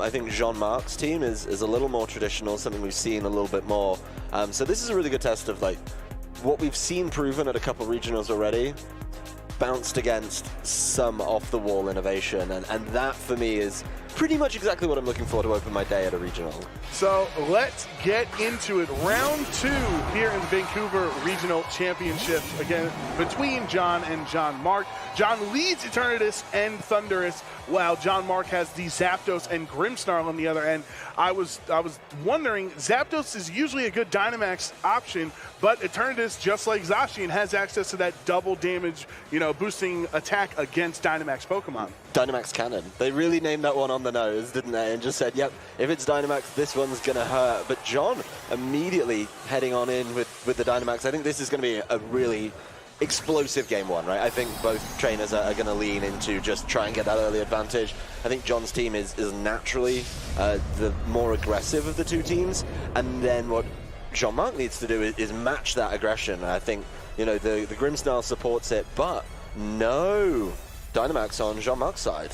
I think Jean-Marc's team is a little more traditional, something we've seen a little bit more. So this is a really good test of like what we've seen proven at a couple regionals already, bounced against some off-the-wall innovation, and that for me is pretty much exactly what I'm looking for to open my day at a regional. So let's get into it. Round 2 here in the Vancouver Regional Championships, again between John and Jean-Marc. John leads Eternatus and Thunderous, while Jean-Marc has the Zapdos and Grimmsnarl on the other end. I was wondering, Zapdos is usually a good Dynamax option, but Eternatus, just like Zacian, has access to that double damage, boosting attack against Dynamax Pokemon. Dynamax Cannon. They really named that one on the nose, didn't they? And just said, yep, if it's Dynamax, this one's going to hurt. But John immediately heading on in with the Dynamax. I think this is going to be a really explosive game one, right? I think both trainers are going to lean into just try and get that early advantage. I think John's team is naturally the more aggressive of the two teams. And then what Jean-Marc needs to do is match that aggression. I think, the Grimmsnarl supports it, but no Dynamax on Jean-Marc's side.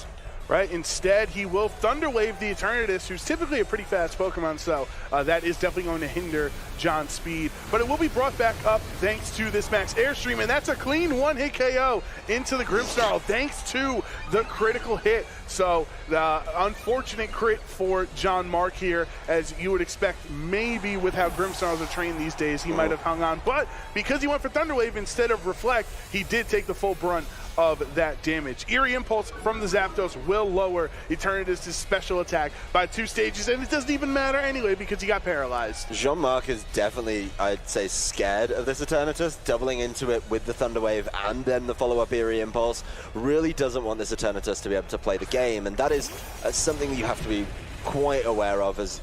Right, instead he will Thunder Wave the Eternatus, who's typically a pretty fast Pokemon, so that is definitely going to hinder John's speed. But it will be brought back up thanks to this Max Airstream, and that's a clean one-hit KO into the Grimmsnarl thanks to the critical hit. So the unfortunate crit for Jean-Marc here, as you would expect maybe with how Grimmsnarls are trained these days, he might have hung on. But because he went for Thunder Wave instead of Reflect, he did take the full brunt of that damage. Eerie Impulse from the Zapdos will lower Eternatus' special attack by 2 stages, and it doesn't even matter anyway because he got paralyzed. Jean-Marc is definitely, I'd say, scared of this Eternatus, doubling into it with the Thunder Wave and then the follow-up Eerie Impulse. Really doesn't want this Eternatus to be able to play the game, and that is something you have to be quite aware of, as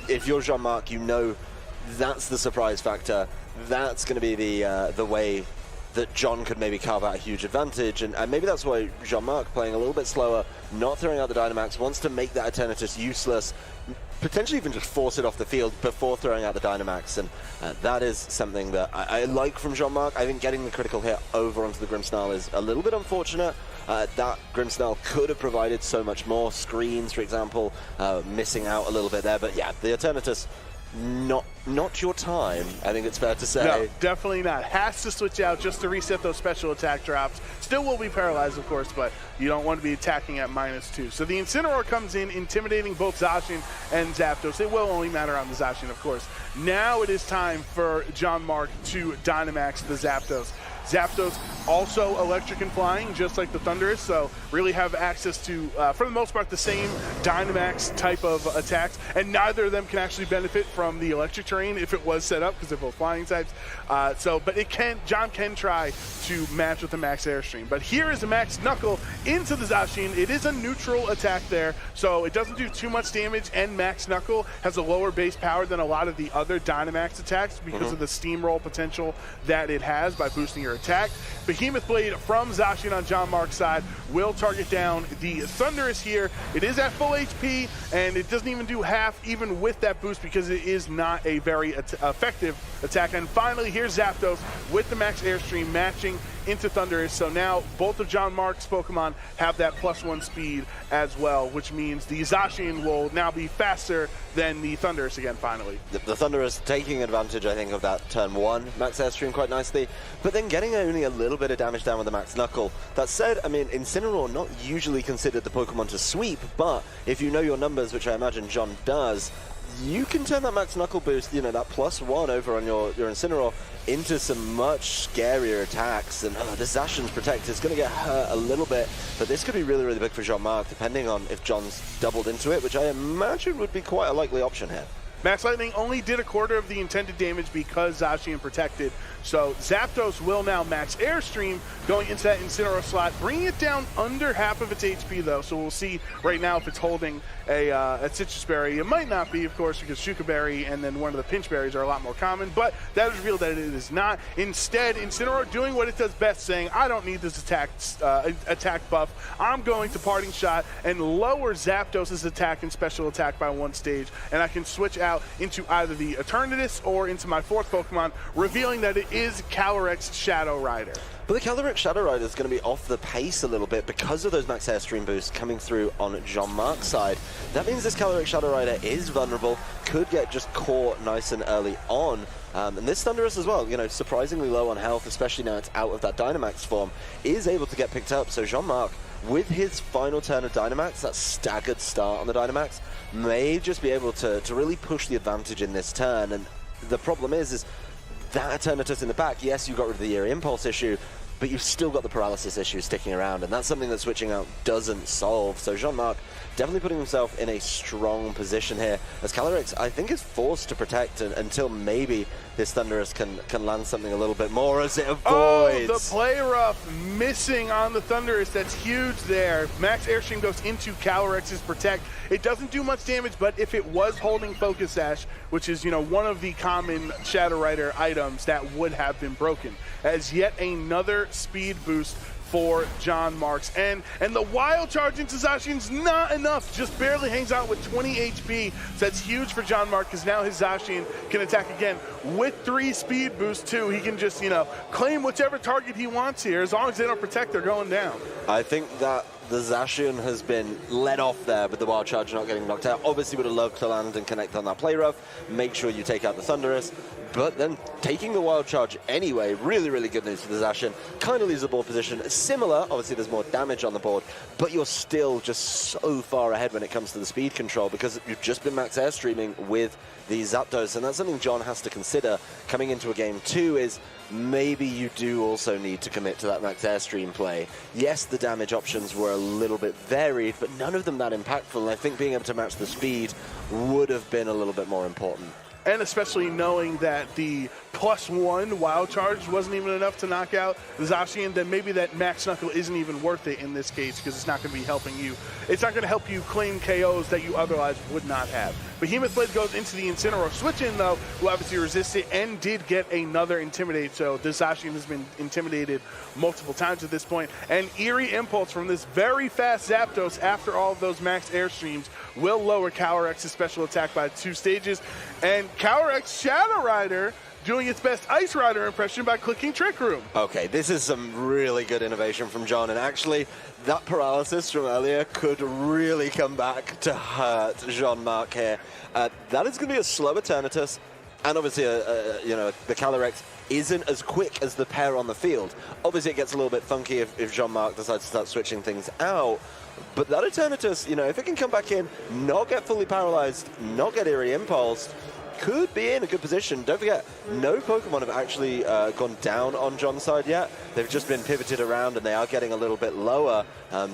if you're Jean-Marc, that's the surprise factor. That's going to be the way that John could maybe carve out a huge advantage, and maybe that's why Jean-Marc, playing a little bit slower, not throwing out the Dynamax, wants to make that Eternatus useless, potentially even just force it off the field before throwing out the Dynamax, and that is something that I like from Jean-Marc. I think getting the critical hit over onto the Grimmsnarl is a little bit unfortunate. That Grimmsnarl could have provided so much more. Screens, for example, missing out a little bit there, but yeah, the Eternatus, not your time, I think it's fair to say. No, definitely not. Has to switch out just to reset those special attack drops. Still will be paralyzed, of course, but you don't want to be attacking at -2. So the Incineroar comes in, intimidating both Zacian and Zapdos. It will only matter on the Zacian, of course. Now it is time for Jean-Marc to Dynamax the Zapdos. Zapdos also electric and flying, just like the Thunderous, so really have access to, for the most part, the same Dynamax type of attacks, and neither of them can actually benefit from the electric terrain if it was set up, because they're both flying types. But John can try to match with the Max Airstream. But here is the Max Knuckle into the Zacian. It is a neutral attack there, so it doesn't do too much damage, and Max Knuckle has a lower base power than a lot of the other Dynamax attacks because of the steamroll potential that it has by boosting your attack. Behemoth Blade from Zacian on Jean-Marc's side will target down the Thunderous here. It is at full HP, and it doesn't even do half even with that boost because it is not a very effective attack. And finally, here's Zapdos with the Max Airstream matching into Thunderous. So now both of Jean-Marc's Pokemon have that +1 speed as well, which means the Zacian will now be faster than the Thunderous again, finally. The Thunderous taking advantage, I think, of that turn 1 Max Airstream quite nicely, but then getting only a little bit of damage down with the Max Knuckle. That said, I mean, Incineroar not usually considered the Pokemon to sweep, but if you know your numbers, which I imagine John does, you can turn that Max Knuckle boost, that +1 over on your Incineroar, into some much scarier attacks. And the Zacian's Protect is going to get hurt a little bit, but this could be really, really big for Jean-Marc, depending on if John's doubled into it, which I imagine would be quite a likely option here. Max Lightning only did a quarter of the intended damage because Zacian protected. So Zapdos will now Max Airstream going into that Incineroar slot, bringing it down under half of its HP though. So we'll see right now if it's holding a Citrus Berry. It might not be, of course, because Shuka Berry and then one of the Pinch Berries are a lot more common, but that is revealed that it is not. Instead, Incineroar doing what it does best, saying, I don't need this attack buff. I'm going to Parting Shot and lower Zapdos' attack and special attack by 1 stage, and I can switch out into either the Eternatus or into my 4th Pokemon, revealing that it is Calyrex Shadow Rider. But the Calyrex Shadow Rider is going to be off the pace a little bit because of those max airstream boosts coming through on Jean-Marc's side. That means this Calyrex Shadow Rider is vulnerable, could get just caught nice and early on. And this Thunderous as well, you know, surprisingly low on health, especially now it's out of that Dynamax form, is able to get picked up. So Jean-Marc, with his final turn of Dynamax, that staggered start on the Dynamax, may just be able to really push the advantage in this turn. And the problem is that Eternatus in the back, yes, you got rid of the Eerie Impulse issue, but you've still got the paralysis issue sticking around, and that's something that switching out doesn't solve. So Jean-Marc definitely putting himself in a strong position here, as Calyrex, I think, is forced to protect until maybe this Thunderous can land something a little bit more as it avoids. Oh, the play rough missing on the Thunderous. That's huge there. Max Airstream goes into Calyrex's Protect. It doesn't do much damage, but if it was holding Focus Sash, which is, you know, one of the common Shadow Rider items, that would have been broken. As yet another speed boost for Jean-Marc. And the wild charge into Zacian's not enough, just barely hangs out with 20 HP. So that's huge for Jean-Marc, because now his Zacian can attack again with 3 speed boosts too. He can just, you know, claim whichever target he wants here. As long as they don't protect, they're going down. I think that the Zacian has been let off there with the wild charge not getting knocked out. Obviously would have loved to land and connect on that play rough, make sure you take out the Thunderous, but then taking the wild charge anyway, really, really good news for the Zacian. Kind of leaves the board position similar. Obviously there's more damage on the board, but you're still just so far ahead when it comes to the speed control, because you've just been max airstreaming with the Zapdos, and that's something John has to consider coming into a game 2, is maybe you do also need to commit to that max airstream play. Yes, the damage options were a little bit varied, but none of them that impactful, and I think being able to match the speed would have been a little bit more important. And especially knowing that the +1 wild charge wasn't even enough to knock out the Zacian, then maybe that max knuckle isn't even worth it in this case, because it's not going to be helping you. It's not going to help you claim KOs that you otherwise would not have. Behemoth Blade goes into the Incineroar. Switch in, though, who obviously resisted and did get another Intimidate. So this Zacian has been intimidated multiple times at this point. And Eerie Impulse from this very fast Zapdos after all of those max airstreams will lower Calyrex's special attack by 2 stages. And Calyrex Shadow Rider doing its best Ice Rider impression by clicking Trick Room. Okay, this is some really good innovation from John, and actually that paralysis from earlier could really come back to hurt Jean-Marc here. That is going to be a slow Eternatus, and obviously you know, the Calyrex isn't as quick as the pair on the field. Obviously it gets a little bit funky if Jean-Marc decides to start switching things out, but that Eternatus, you know, if it can come back in, not get fully paralyzed, not get Eerie Impulse, could be in a good position. Don't forget, no Pokemon have actually gone down on John's side yet. They've just been pivoted around, and they are getting a little bit lower.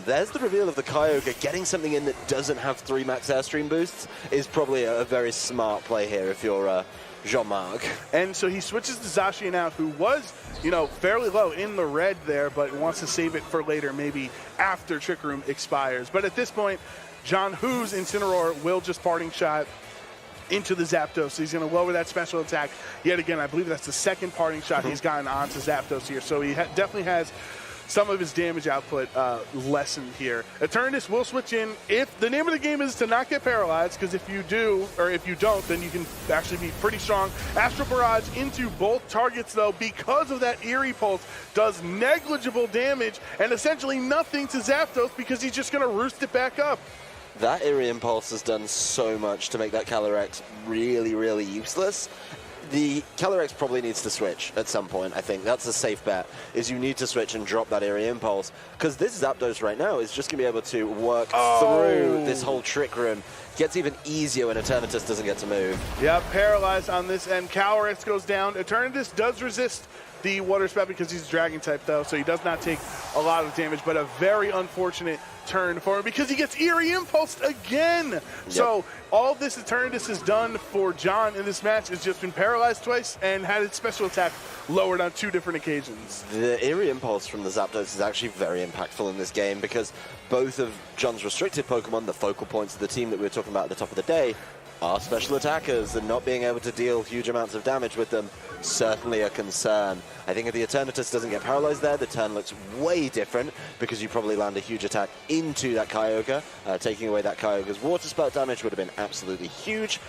There's the reveal of the Kyogre. Getting something in that doesn't have 3 max airstream boosts is probably a very smart play here if you're Jean-Marc. And so he switches the Zacian out, who was, you know, fairly low in the red there, but wants to save it for later, maybe after Trick Room expires. But at this point, John Who's Incineroar will just parting shot into the Zapdos. So he's going to lower that special attack yet again. I believe that's the second parting shot he's gotten onto Zapdos here. So he definitely has some of his damage output lessened here. Eternatus will switch in. If the name of the game is to not get paralyzed, because if you do, or if you don't, then you can actually be pretty strong. Astral Barrage into both targets, though, because of that Eerie Pulse, does negligible damage and essentially nothing to Zapdos, because he's just going to roost it back up. That Eerie Impulse has done so much to make that Calyrex really, really useless. The Calyrex probably needs to switch at some point, I think. That's a safe bet, is you need to switch and drop that Eerie Impulse, because this Zapdos right now is just going to be able to work through this whole Trick Room. Gets even easier when Eternatus doesn't get to move. Yeah, paralyzed on this end. Calyrex goes down. Eternatus does resist the Water Spout because he's a Dragon type, though, so he does not take a lot of damage, but a very unfortunate turn for him because he gets Eerie Impulsed again. Yep. So all this Eternatus has done for John in this match is just been paralyzed twice and had its special attack lowered on 2 different occasions. The Eerie Impulse from the Zapdos is actually very impactful in this game, because both of John's restricted Pokemon, the focal points of the team that we were talking about at the top of the day, are special attackers, and not being able to deal huge amounts of damage with them certainly a concern. I think if the Eternatus doesn't get paralyzed there, the turn looks way different, because you probably land a huge attack into that Kyogre. Taking away that Kyogre's Water Spout damage would have been absolutely huge,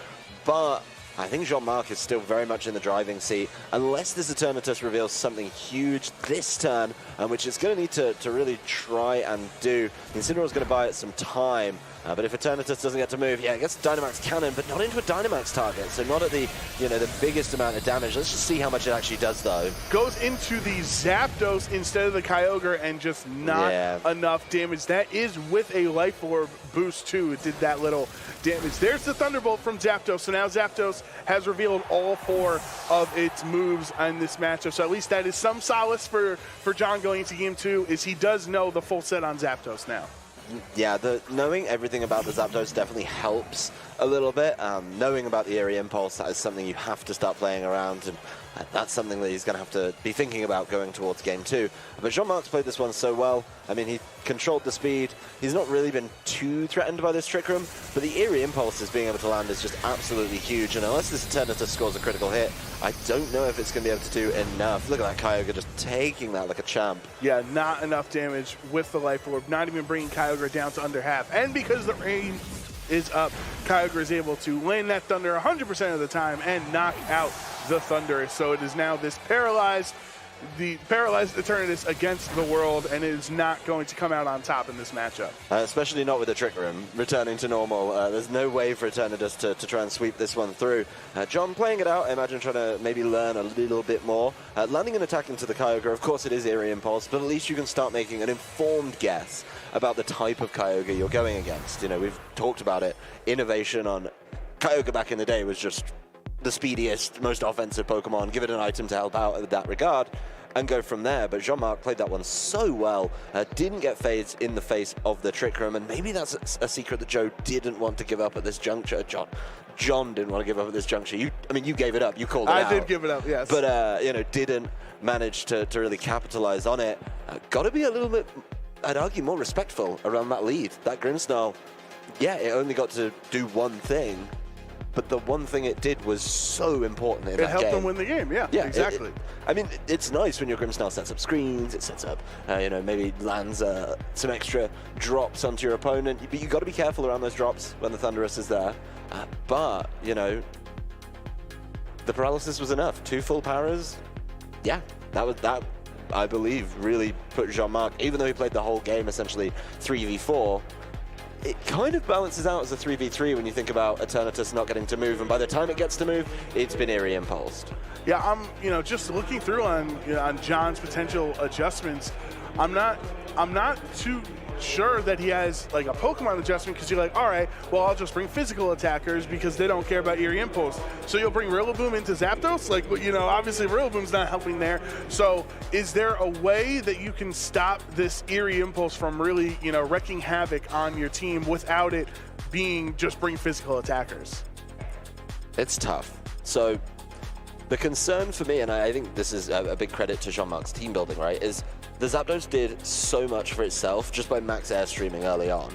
but I think Jean-Marc is still very much in the driving seat, unless this Eternatus reveals something huge this turn, which it's going to need to really try and do. Incineroar's going to buy it some time, but if Eternatus doesn't get to move, yeah, it gets Dynamax Cannon, but not into a Dynamax target, so not at the, the biggest amount of damage. Let's just see how much it actually does, though. Goes into the Zapdos instead of the Kyogre, and just not enough damage. That is with a Life Orb boost, too. It did that little damage. There's the Thunderbolt from Zapdos, so now Zapdos has revealed all 4 of its moves in this matchup, so at least that is some solace for John going into Game 2, is he does know the full set on Zapdos now. Yeah, knowing everything about the Zapdos definitely helps a little bit. Knowing about the Eerie Impulse, that is something you have to start playing around, and that's something that he's going to have to be thinking about going towards Game 2. But Jean-Marc's played this one so well. I mean, he controlled the speed. He's not really been too threatened by this Trick Room, but the Eerie Impulses being able to land is just absolutely huge, and unless this Eternatus scores a critical hit, I don't know if it's going to be able to do enough. Look at that Kyogre just taking that like a champ. Yeah, not enough damage with the Life Orb, not even bringing Kyogre down to under half. And because the rain is up, Kyogre is able to land that Thunder 100% of the time and knock out the Thunder. So it is now this paralyzed Eternatus against the world, and it is not going to come out on top in this matchup. Especially not with the Trick Room returning to normal. There's no way for Eternatus to try and sweep this one through. John playing it out, I imagine trying to maybe learn a little bit more. Landing an attack into the Kyogre, of course it is Eerie Impulse, but at least you can start making an informed guess about the type of Kyogre you're going against. We've talked about it. Innovation on Kyogre back in the day was just the speediest, most offensive Pokemon. Give it an item to help out in that regard and go from there. But Jean-Marc played that one so well, didn't get phased in the face of the Trick Room, and maybe that's a secret that Joe didn't want to give up at this juncture. John didn't want to give up at this juncture. You gave it up. You called it out. I did give it up, yes. But, didn't manage to really capitalize on it. Got to be a little bit, I'd argue, more respectful around that lead. That Grimmsnarl, yeah, it only got to do one thing, but the one thing it did was so important in that game. It helped them win the game, yeah exactly. It's nice when your Grimmsnarl sets up screens, it sets up, maybe lands some extra drops onto your opponent, but you got to be careful around those drops when the Thundurus is there. But, the paralysis was enough. 2 full powers, yeah, that I believe, really put Jean-Marc, even though he played the whole game essentially 3v4, it kind of balances out as a 3v3 when you think about Eternatus not getting to move, and by the time it gets to move, it's been Eerie Impulsed. Yeah, I'm, just looking through on John's potential adjustments. I'm not too sure that he has like a Pokemon adjustment, because you're like, all right, well, I'll just bring physical attackers because they don't care about Eerie Impulse. So you'll bring Rillaboom into Zapdos? Like, obviously Rillaboom's not helping there. So is there a way that you can stop this Eerie Impulse from really, wreaking havoc on your team without it being just bring physical attackers? It's tough. So the concern for me, and I think this is a big credit to Jean-Marc's team building, right, is the Zapdos did so much for itself just by max airstreaming early on.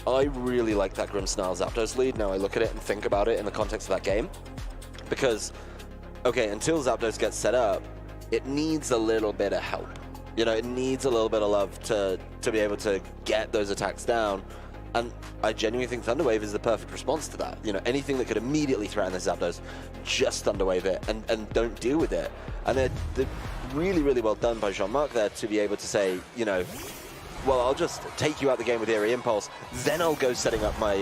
I really like that Grimmsnarl Zapdos lead. Now I look at it and think about it in the context of that game. Because, okay, until Zapdos gets set up, it needs a little bit of help. It needs a little bit of love to be able to get those attacks down. And I genuinely think Thunder Wave is the perfect response to that. Anything that could immediately threaten the Zapdos, just Thunder Wave it and don't deal with it. And they're really, really well done by Jean-Marc there to be able to say, well, I'll just take you out the game with Eerie Impulse, then I'll go setting up my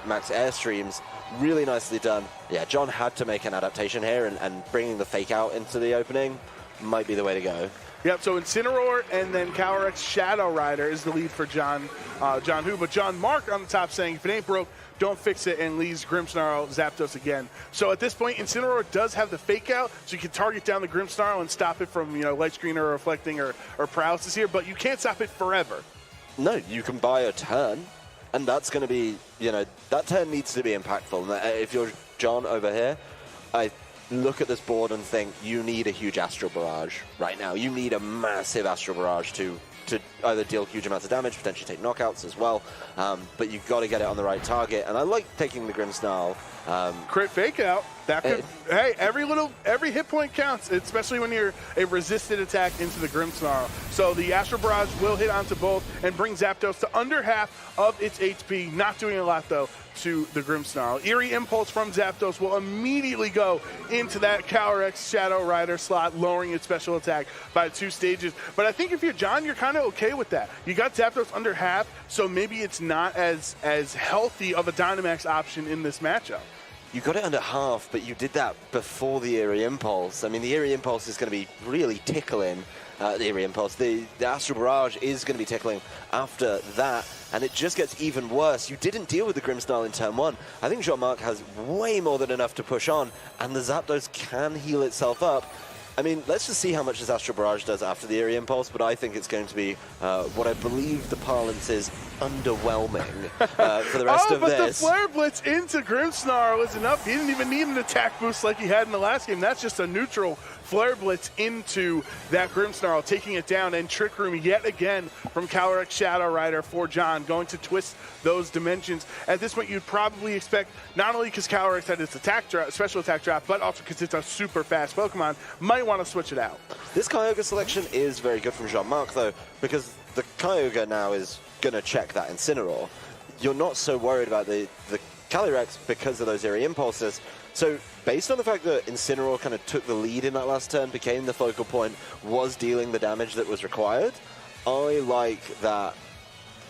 max airstreams. Really nicely done. Yeah, John had to make an adaptation here, and bringing the fake out into the opening might be the way to go. Yep, so Incineroar and then Calyrex Shadow Rider is the lead for John Who. But Jean-Marc on the top saying, if it ain't broke, don't fix it, and leaves Grimmsnarl Zapdos again. So at this point, Incineroar does have the fake out, so you can target down the Grimmsnarl and stop it from, light screen or reflecting or paralysis here, but you can't stop it forever. No, you can buy a turn, and that's going to be, that turn needs to be impactful. And if you're John over here, I look at this board and think you need a huge Astral Barrage right now. You need a massive Astral Barrage to to either deal huge amounts of damage, potentially take knockouts as well, but you've got to get it on the right target, and I like taking the Grimmsnarl. Crit fake out. That could, hey, every hit point counts, especially when you're a resisted attack into the Grimmsnarl. So the Astral Barrage will hit onto both and bring Zapdos to under half of its HP. Not doing a lot, though, to the Grimmsnarl. Eerie Impulse from Zapdos will immediately go into that Calyrex Shadow Rider slot, lowering its special attack by 2 stages. But I think if you're John, you're kind of okay with that. You got Zapdos under half, so maybe it's not as healthy of a Dynamax option in this matchup. You got it under half, but you did that before the Eerie Impulse. I mean, the Eerie Impulse is going to be really tickling. The Eerie Impulse, the Astral Barrage is going to be tickling after that, and it just gets even worse. You didn't deal with the Grimmsnarl in turn 1. I think Jean-Marc has way more than enough to push on, and the Zapdos can heal itself up. I mean, let's just see how much this Astral Barrage does after the Eerie Impulse, but I think it's going to be what I believe the parlance is underwhelming for the rest of this. Oh, but the Flare Blitz into Grimmsnarl was enough. He didn't even need an attack boost like he had in the last game. That's just a neutral Flare Blitz into that Grimmsnarl, taking it down, and Trick Room yet again from Calyrex Shadow Rider for John, going to twist those dimensions. At this point, you'd probably expect, not only because Calyrex had its attack drop, special attack drop, but also because it's a super fast Pokemon, might want to switch it out. This Kyogre selection is very good from Jean-Marc, though, because the Kyogre now is going to check that Incineroar. You're not so worried about the Calyrex because of those Eerie Impulses. So based on the fact that Incineroar kind of took the lead in that last turn, became the focal point, was dealing the damage that was required, I like that,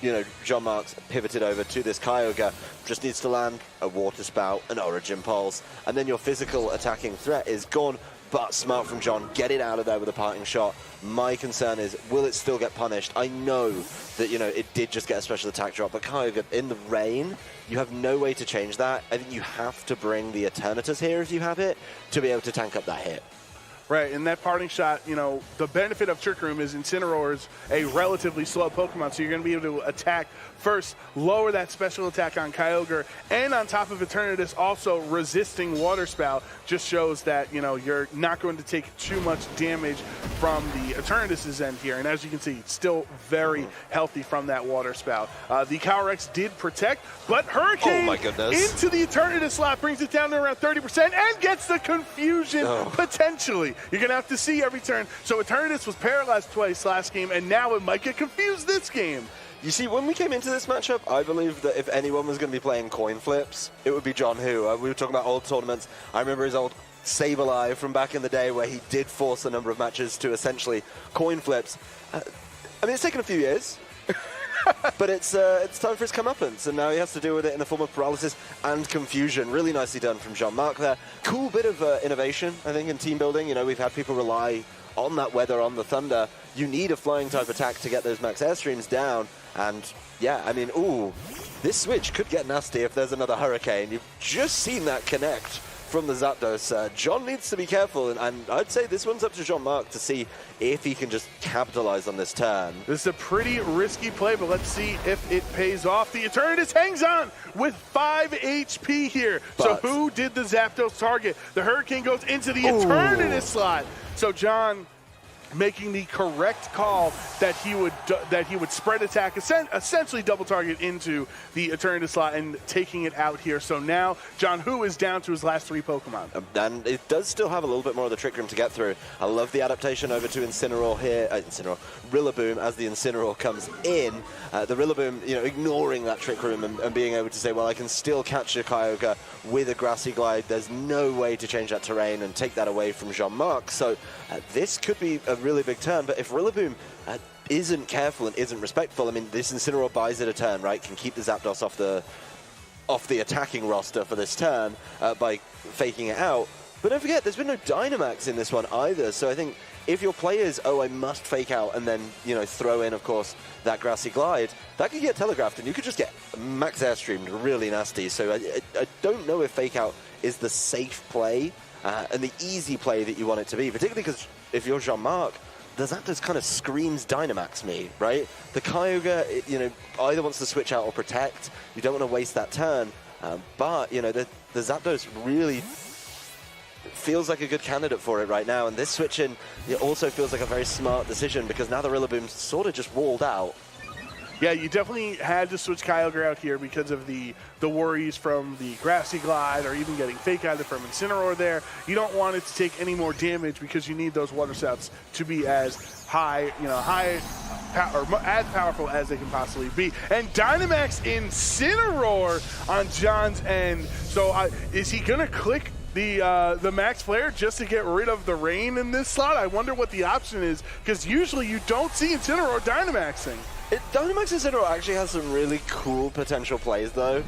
you know, Jean-Marc's pivoted over to this Kyogre, just needs to land a Water Spout, an Origin Pulse, and then your physical attacking threat is gone. But smart from John, get it out of there with a parting shot. My concern is, will it still get punished? I know that, you know, it did just get a special attack drop, but Kyogre, in the rain, you have no way to change that. I think you have to bring the Eternatus here if you have it, to be able to tank up that hit. Right, and that parting shot, you know, the benefit of Trick Room is Incineroar is a relatively slow Pokemon, so you're going to be able to attack first, lower that special attack on Kyogre, and on top of Eternatus, also resisting Water Spout just shows that, you know, you're not going to take too much damage from the Eternatus' end here. And as you can see, it's still very healthy from that Water Spout. The Calyrex did protect, but Hurricane into the Eternatus slot brings it down to around 30% and gets the confusion potentially. You're going to have to see every turn. So Eternatus was paralyzed twice last game, and now it might get confused this game. You see, when we came into this matchup, I believe that if anyone was going to be playing coin flips, it would be John Hu. We were talking about old tournaments. I remember his old Sableye from back in the day where he did force a number of matches to essentially coin flips. I mean, it's taken a few years, but it's time for his comeuppance, and now he has to deal with it in the form of paralysis and confusion. Really nicely done from Jean-Marc there. Cool bit of innovation, I think, in team building. You know, we've had people rely on that weather, on the thunder. You need a flying type attack to get those max airstreams down. And yeah, I mean, ooh, this switch could get nasty if there's another Hurricane. You've just seen that connect from the Zapdos. John needs to be careful, and I'd say this one's up to Jean-Marc to see if he can just capitalize on this turn. This is a pretty risky play, but let's see if it pays off. The Eternatus hangs on with 5 HP here. But so who did the Zapdos target? The Hurricane goes into the Eternatus slot. So John making the correct call that he would spread attack, essentially double target into the Eternatus slot and taking it out here. So now John Hu is down to his last 3 Pokemon. And it does still have a little bit more of the Trick Room to get through. I love the adaptation over to Incineroar here. Rillaboom as the Incineroar comes in. The Rillaboom, you know, ignoring that Trick Room and being able to say, well, I can still catch a Kyogre with a Grassy Glide. There's no way to change that terrain and take that away from Jean-Marc. So this could be a really big turn, but if Rillaboom isn't careful and isn't respectful, I mean, this Incineroar buys it a turn, right? Can keep the Zapdos off the attacking roster for this turn by faking it out. But don't forget, there's been no Dynamax in this one either, so I think if your play is, oh, I must fake out and then, you know, throw in, of course, that Grassy Glide, that could get telegraphed and you could just get max airstreamed really nasty. So I don't know if fake out is the safe play and the easy play that you want it to be, particularly because if you're Jean-Marc, the Zapdos kind of screams Dynamax me, right? The Kyogre, you know, either wants to switch out or protect. You don't want to waste that turn. But, you know, the Zapdos really feels like a good candidate for it right now. And this switch in, it also feels like a very smart decision because now the Rillaboom's sort of just walled out. Yeah, you definitely had to switch Kyogre out here because of the worries from the Grassy Glide or even getting Fake Either from Incineroar there. You don't want it to take any more damage because you need those Water Shouts to be as high, or as powerful as they can possibly be. And Dynamax Incineroar on John's end. So is he going to click the Max Flare just to get rid of the rain in this slot? I wonder what the option is because usually you don't see Incineroar Dynamaxing. Dynamax Incineroar actually has some really cool potential plays, though.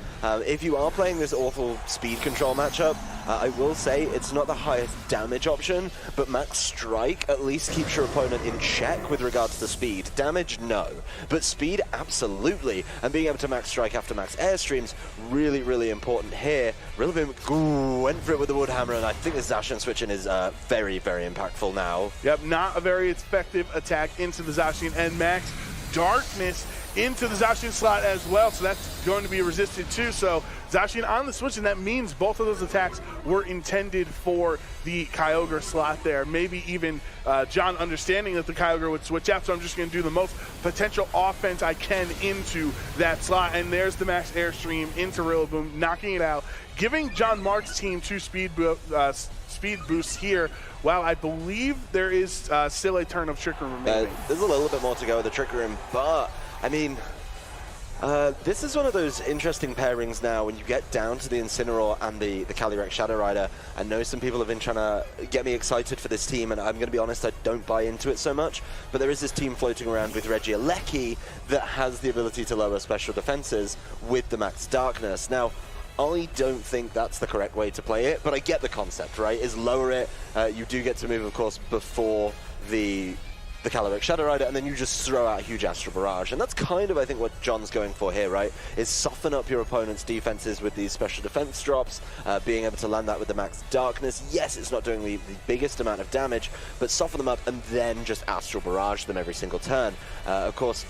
If you are playing this awful speed control matchup, I will say it's not the highest damage option, but Max Strike at least keeps your opponent in check with regards to speed. Damage, no. But speed, absolutely. And being able to Max Strike after Max Airstream's really, really important here. Rillaboom went for it with the Wood Hammer, and I think the Zacian switch-in is very, very impactful now. Yep, not a very effective attack into the Zacian, and Max Darkness into the Zacian slot as well, so that's going to be resisted too. So Zacian on the switch, and that means both of those attacks were intended for the Kyogre slot there. Maybe even John understanding that the Kyogre would switch out, so I'm just going to do the most potential offense I can into that slot. And there's the Max Airstream into Rillaboom, knocking it out, giving Jean-Marc's team 2 speed boosts here. Wow, I believe there is still a turn of Trick Room remaining. There's a little bit more to go with the Trick Room, but, I mean, this is one of those interesting pairings now when you get down to the Incineroar and the Calyrex Shadow Rider. I know some people have been trying to get me excited for this team, and I'm going to be honest, I don't buy into it so much, but there is this team floating around with Regieleki that has the ability to lower special defenses with the Max Darkness. Now, I don't think that's the correct way to play it, but I get the concept, right? Is lower it, you do get to move, of course, before the Calyrex Shadow Rider, and then you just throw out a huge Astral Barrage. And that's kind of, I think, what John's going for here, right? Is soften up your opponent's defenses with these special defense drops, being able to land that with the Max Darkness. Yes, it's not doing the biggest amount of damage, but soften them up and then just Astral Barrage them every single turn. Of course,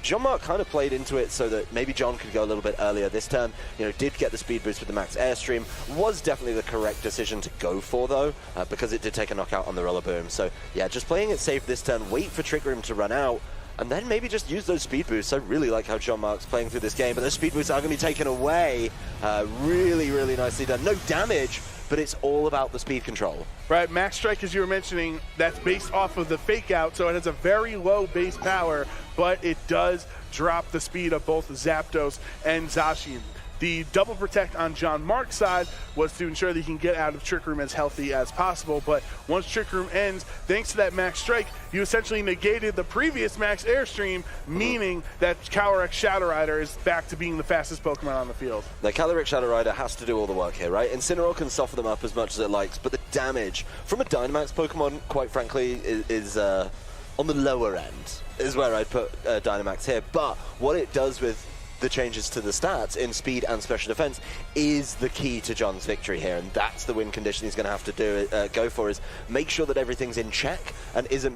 Jean-Marc kind of played into it so that maybe John could go a little bit earlier this turn. Did get the speed boost with the Max Airstream. Was definitely the correct decision to go for, though, because it did take a knockout on the Rillaboom. So, yeah, just playing it safe this turn, wait for Trick Room to run out, and then maybe just use those speed boosts. I really like how Jean-Marc's playing through this game, but those speed boosts are going to be taken away. Really, really nicely done. No damage, but it's all about the speed control. Right, Max Strike, as you were mentioning, that's based off of the Fake Out, so it has a very low base power, but it does drop the speed of both Zapdos and Zacian. The double protect on Jean-Marc's side was to ensure that he can get out of Trick Room as healthy as possible, but once Trick Room ends, thanks to that Max Strike, you essentially negated the previous Max Airstream, meaning that Calyrex Shadow Rider is back to being the fastest Pokemon on the field. The Calyrex Shadow Rider has to do all the work here, right? Incineroar can soften them up as much as it likes, but the damage from a Dynamax Pokemon, quite frankly, is on the lower end, is where I'd put Dynamax here. But what it does with the changes to the stats in speed and special defense is the key to John's victory here, and that's the win condition he's going to have to go for, is make sure that everything's in check and isn't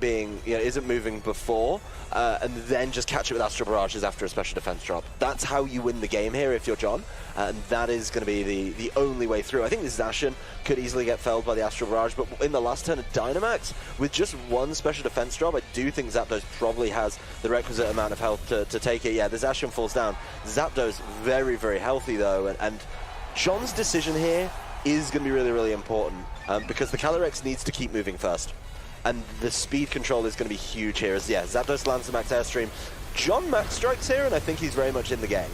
moving before, and then just catch it with Astral Barrages after a special defense drop. That's how you win the game here if you're John, and that is going to be the only way through. I think this Zacian could easily get felled by the Astral Barrage, but in the last turn of Dynamax, with just one special defense drop, I do think Zapdos probably has the requisite amount of health to take it. Yeah, the Zacian falls down. Zapdos very, very healthy, though, and John's decision here is going to be really, really important, because the Calyrex needs to keep moving first, and the speed control is going to be huge here, as, yeah, Zapdos lands the Max Airstream. John Max Strikes here, and I think he's very much in the game.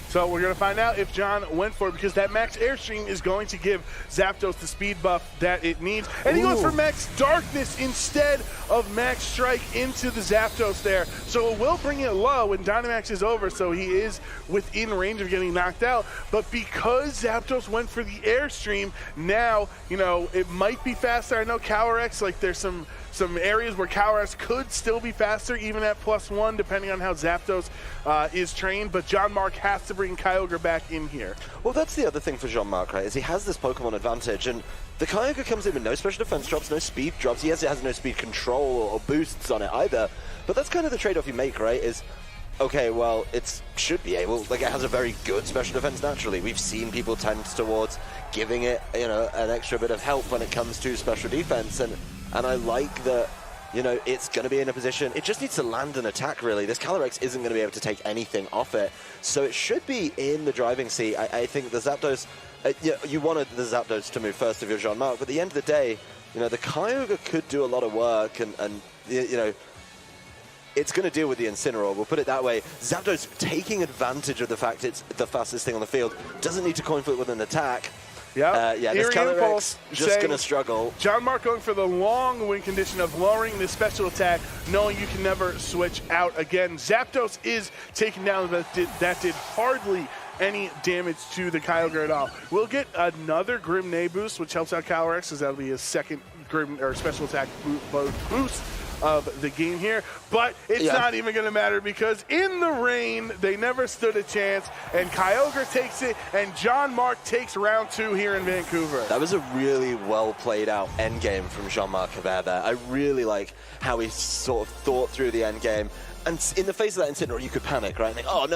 So we're going to find out if John went for it, because that Max Airstream is going to give Zapdos the speed buff that it needs. And he goes for Max Darkness instead of Max Strike into the Zapdos there. So it will bring it low when Dynamax is over, so he is within range of getting knocked out. But because Zapdos went for the Airstream, now, it might be faster. I know Calyrex, like, there's some areas where Calyrex could still be faster, even at +1, depending on how Zapdos is trained, but Jean-Marc has to bring Kyogre back in here. Well, that's the other thing for Jean-Marc, right, is he has this Pokemon advantage, and the Kyogre comes in with no special defense drops, no speed drops. Yes, it has no speed control or boosts on it either, but that's kind of the trade-off you make, right, is okay, well, it should be able, like, it has a very good special defense naturally. We've seen people tend towards giving it, you know, an extra bit of help when it comes to special defense, and I like that, you know, it's going to be in a position, it just needs to land an attack, really. This Calyrex isn't going to be able to take anything off it, so it should be in the driving seat. I think the Zapdos, you wanted the Zapdos to move first of your Jean-Marc, but at the end of the day, you know, the Kyogre could do a lot of work, and you know, it's going to deal with the Incineroar, we'll put it that way. Zapdos taking advantage of the fact it's the fastest thing on the field, doesn't need to coin flip with an attack. Yeah, this Calyrex just going to struggle. Jean-Marc going for the long win condition of lowering the special attack, knowing you can never switch out again. Zapdos is taken down, but that did hardly any damage to the Kyogre at all. We'll get another Grim-Neigh boost, which helps out Calyrex, because that'll be his second Grim or special attack boost of the game here, but it's not even going to matter, because in the rain they never stood a chance, and Kyogre takes it, and Jean-Marc takes round 2 here in Vancouver. That was a really well played out end game from Jean-Marc Hebert there. I really like how he sort of thought through the end game, and in the face of that Incineroar you could panic, right? Think, oh no,